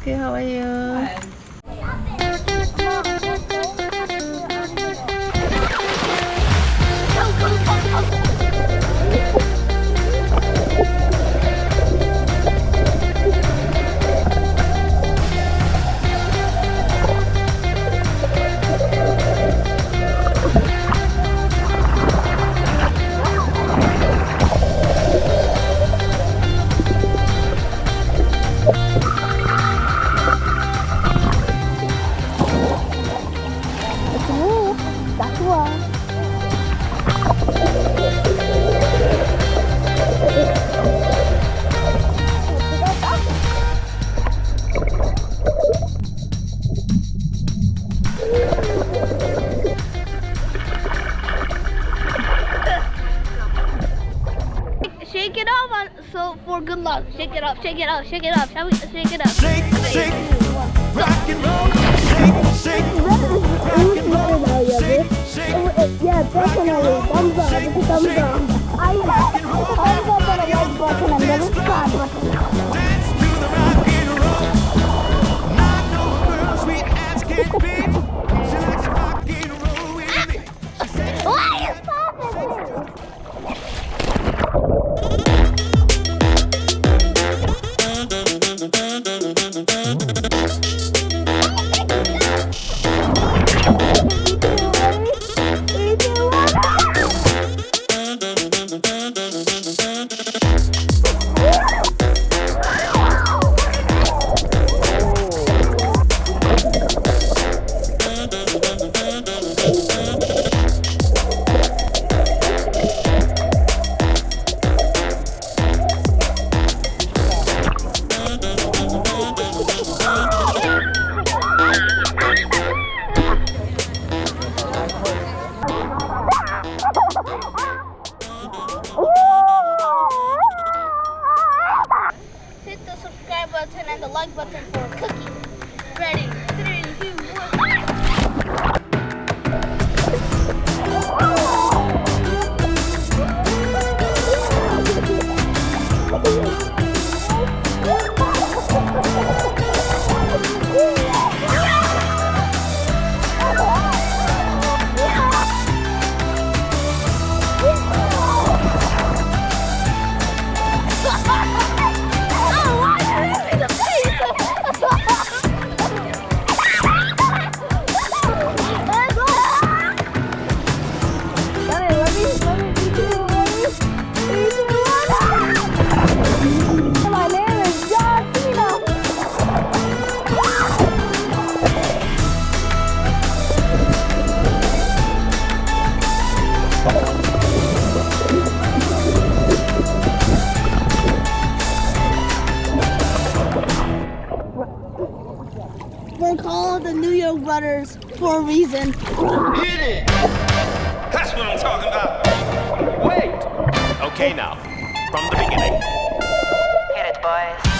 Okay, how are you? Shake it up so for good luck. Shake it up, shake it up, shake it up. Shall we shake it up? Shake, shake, rock and roll. Shake, shake, rock and roll. Shake, shake. Yeah, definitely. Thumbs up. It's a thumbs up. I thumbs up on a like button and then a subscribe button. Dance to the rock and roll. Not no girl, sweet as can be. She likes rock and roll with me. She said, Why is that? Hit the subscribe button and the like button for a cookie. Ready? 3, 2, 1. My name is Joshua. We're called the New York Brothers for a reason. Hit it! That's what I'm talking about. Wait! Okay, now, from the beginning. Hit it, boys.